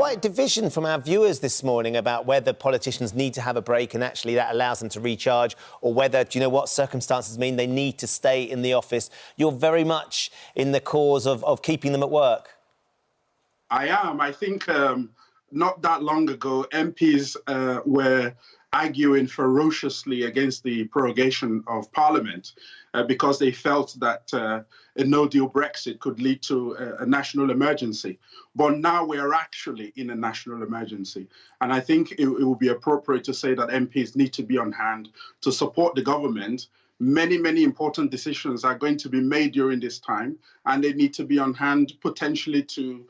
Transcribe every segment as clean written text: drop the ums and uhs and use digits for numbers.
quite division from our viewers this morning about whether politicians need to have a break and actually that allows them to recharge, or whether, do you know what, circumstances mean they need to stay in the office. You're very much in the cause of keeping them at work. I am. I think not that long ago, MPs were arguing ferociously against the prorogation of Parliament because they felt that a no-deal Brexit could lead to a national emergency. But now we are actually in a national emergency. And I think it would be appropriate to say that MPs need to be on hand to support the government. Many, many important decisions are going to be made during this time, and they need to be on hand potentially to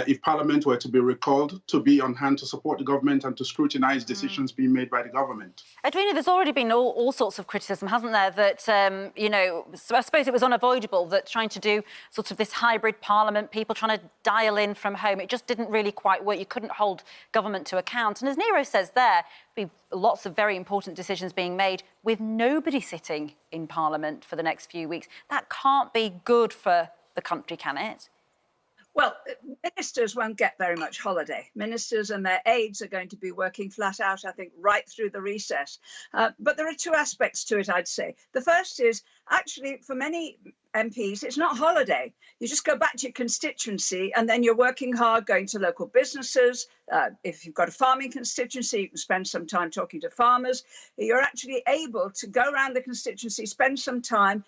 if Parliament were to be recalled, to be on hand to support the government and to scrutinise decisions being made by the government. Edwina, there's already been all sorts of criticism, hasn't there, that, you know, so I suppose it was unavoidable that trying to do sort of this hybrid Parliament, people trying to dial in from home, it just didn't really quite work. You couldn't hold government to account. And as Nero says there, be lots of very important decisions being made with nobody sitting in Parliament for the next few weeks. That can't be good for the country, can it? Well, ministers won't get very much holiday. Ministers and their aides are going to be working flat out, I think, right through the recess. But there are two aspects to it, I'd say. The first is, actually, for many MPs, it's not holiday. You just go back to your constituency and then you're working hard, going to local businesses. If you've got a farming constituency, you can spend some time talking to farmers. You're actually able to go around the constituency, spend some time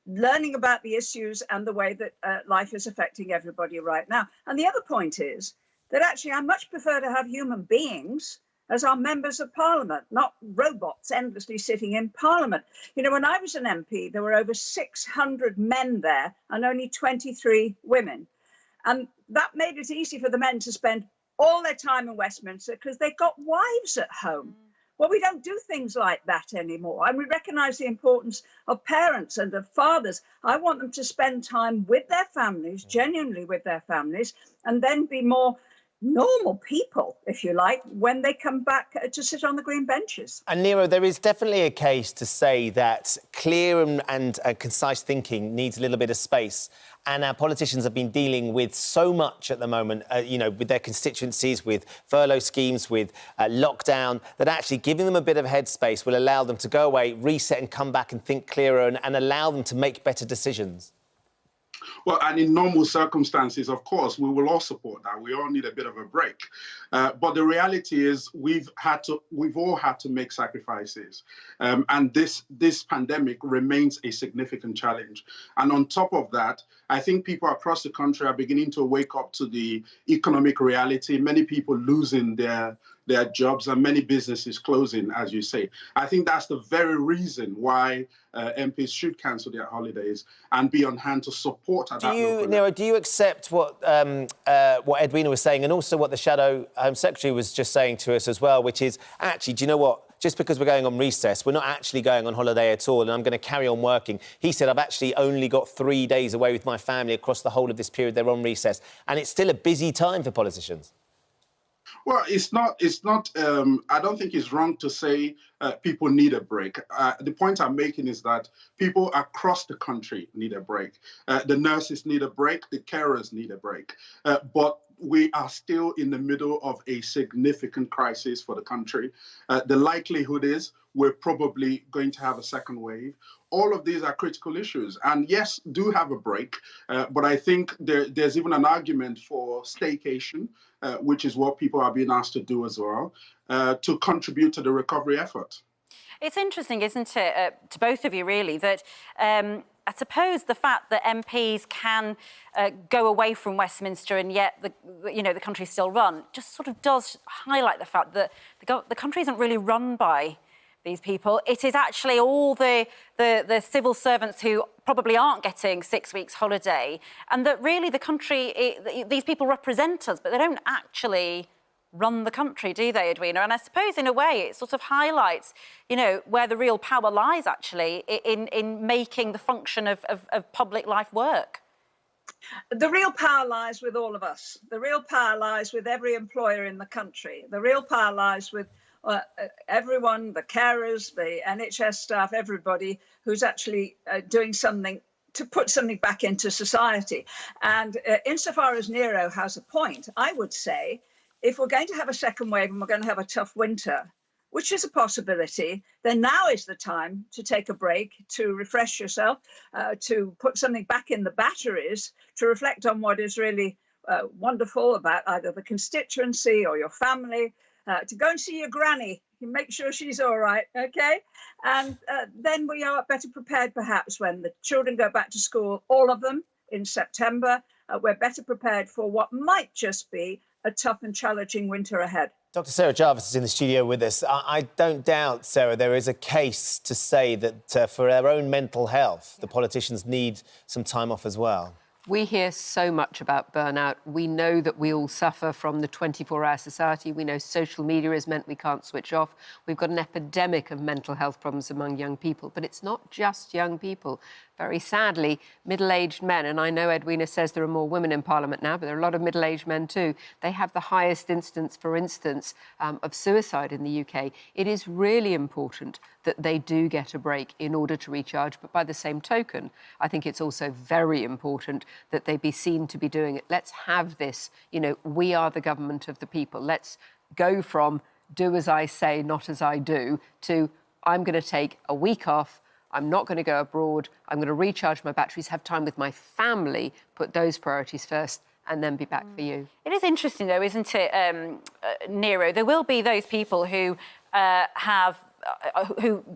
learning about the issues and the way that life is affecting everybody right now. And the other point is that actually I much prefer to have human beings as our members of Parliament, not robots endlessly sitting in Parliament. You know, when I was an MP, there were over 600 men there and only 23 women. And that made it easy for the men to spend all their time in Westminster because they've got wives at home. Well, we don't do things like that anymore. And we recognise the importance of parents and of fathers. I want them to spend time with their families, genuinely with their families, and then be more normal people, if you like, when they come back to sit on the green benches. And Nero, there is definitely a case to say that clear and concise thinking needs a little bit of space. And our politicians have been dealing with so much at the moment, you know, with their constituencies, with furlough schemes, with lockdown, that actually giving them a bit of headspace will allow them to go away, reset and come back and think clearer and allow them to make better decisions. Well, and in normal circumstances, of course, we will all support that. We all need a bit of a break. But the reality is we've all had to make sacrifices. And this pandemic remains a significant challenge. And on top of that, I think people across the country are beginning to wake up to the economic reality. Many people losing their jobs and many businesses closing, as you say. I think that's the very reason why MPs should cancel their holidays and be on hand to support at that local level. Nero, do you accept what Edwina was saying and also what the Shadow Home Secretary was just saying to us as well, which is, actually, do you know what? Just because we're going on recess, we're not actually going on holiday at all, and I'm going to carry on working. He said, I've actually only got 3 days away with my family across the whole of this period they're on recess, and it's still a busy time for politicians. Well, it's not, I don't think it's wrong to say people need a break. The point I'm making is that people across the country need a break. The nurses need a break, the carers need a break. But we are still in the middle of a significant crisis for the country. The likelihood is we're probably going to have a second wave. All of these are critical issues. And yes, do have a break. But I think there's even an argument for staycation, which is what people are being asked to do as well, to contribute to the recovery effort. It's interesting, isn't it, to both of you, really, that I suppose the fact that MPs can go away from Westminster and yet the country's still run just sort of does highlight the fact that the country isn't really run by these people. It is actually all the civil servants who probably aren't getting 6 weeks holiday, and that really the country, these people represent us, but they don't actually run the country, do they, Edwina? And I suppose in a way it sort of highlights, you know, where the real power lies actually in making the function of public life work. The real power lies with all of us. The real power lies with every employer in the country. The real power lies with everyone, the carers, the NHS staff, everybody who's actually doing something to put something back into society. And insofar as Nero has a point, I would say if we're going to have a second wave and we're going to have a tough winter, which is a possibility, then now is the time to take a break, to refresh yourself, to put something back in the batteries, to reflect on what is really wonderful about either the constituency or your family, to go and see your granny, make sure she's all right, okay? And then we are better prepared perhaps when the children go back to school, all of them in September. We're better prepared for what might just be a tough and challenging winter ahead. Dr. Sarah Jarvis is in the studio with us. I don't doubt, Sarah, there is a case to say that for their own mental health, the politicians need some time off as well. We hear so much about burnout. We know that we all suffer from the 24-hour society. We know social media has meant we can't switch off. We've got an epidemic of mental health problems among young people. But it's not just young people. Very sadly, middle-aged men, and I know Edwina says there are more women in Parliament now, but there are a lot of middle-aged men too. They have the highest instance, for instance, of suicide in the UK. It is really important that they do get a break in order to recharge. But by the same token, I think it's also very important that they be seen to be doing it. Let's have this, we are the government of the people. Let's go from do as I say, not as I do, to I'm going to take a week off. I'm not going to go abroad. I'm going to recharge my batteries, have time with my family, put those priorities first, and then be back for you. It is interesting, though, isn't it, Nero? There will be those people who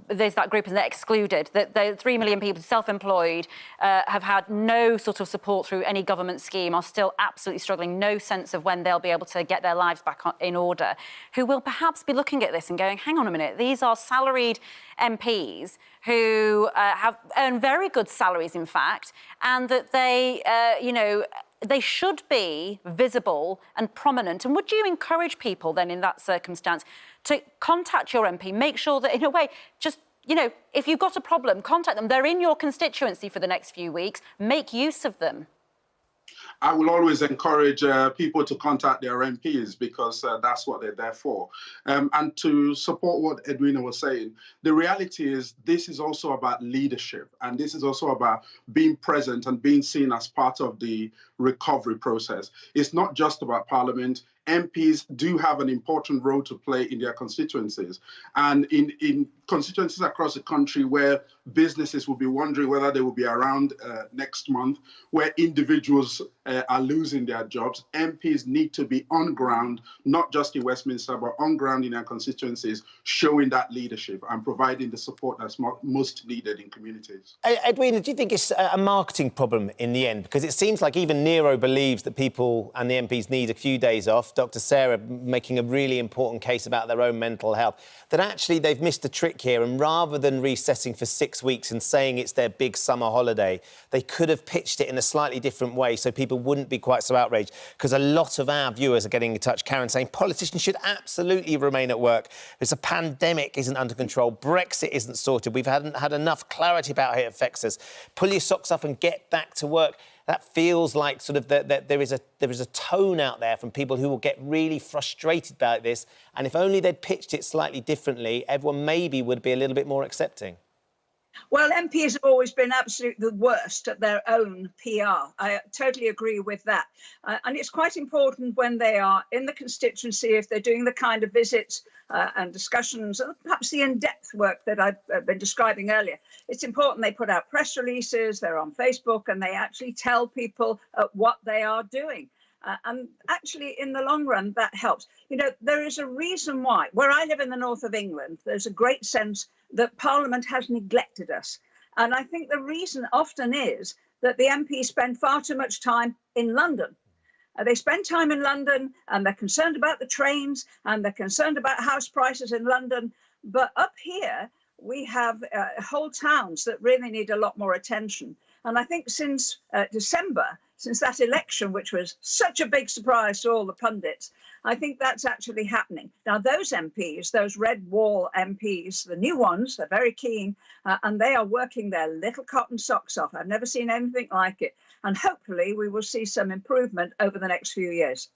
there's that group and they're excluded, that the 3 million people self-employed have had no sort of support through any government scheme, are still absolutely struggling, no sense of when they'll be able to get their lives back in order, who will perhaps be looking at this and going, hang on a minute, these are salaried MPs who have earned very good salaries, in fact, and that they, they should be visible and prominent. And would you encourage people then in that circumstance to contact your MP, make sure that in a way, just, if you've got a problem, contact them. They're in your constituency for the next few weeks. Make use of them. I will always encourage people to contact their MPs because that's what they're there for. And to support what Edwina was saying, the reality is this is also about leadership, and this is also about being present and being seen as part of the recovery process. It's not just about Parliament. MPs do have an important role to play in their constituencies. And in constituencies across the country where businesses will be wondering whether they will be around next month, where individuals are losing their jobs, MPs need to be on ground, not just in Westminster, but on ground in their constituencies, showing that leadership and providing the support that's most needed in communities. Edwina, do you think it's a marketing problem in the end? Because it seems like even Nero believes that people and the MPs need a few days off. Dr. Sarah making a really important case about their own mental health, that actually they've missed a trick here, and rather than recessing for 6 weeks and saying it's their big summer holiday, they could have pitched it in a slightly different way so people wouldn't be quite so outraged. Because a lot of our viewers are getting in touch, Karen, saying politicians should absolutely remain at work. There's a pandemic isn't under control, Brexit isn't sorted, we haven't had enough clarity about how it affects us. Pull your socks up and get back to work. That feels like sort of that there is a tone out there from people who will get really frustrated about this. And if only they'd pitched it slightly differently, everyone maybe would be a little bit more accepting. Well, MPs have always been absolutely the worst at their own PR. I totally agree with that. And it's quite important when they are in the constituency, if they're doing the kind of visits and discussions, and perhaps the in-depth work that I've been describing earlier. It's important they put out press releases, they're on Facebook, and they actually tell people what they are doing. And actually, in the long run, that helps. There is a reason why. Where I live in the north of England, there's a great sense that Parliament has neglected us. And I think the reason often is that the MPs spend far too much time in London. They spend time in London and they're concerned about the trains and they're concerned about house prices in London. But up here, we have whole towns that really need a lot more attention. And I think since December, since that election, which was such a big surprise to all the pundits, I think that's actually happening. Now, those MPs, those red wall MPs, the new ones, they're very keen, and they are working their little cotton socks off. I've never seen anything like it. And hopefully we will see some improvement over the next few years.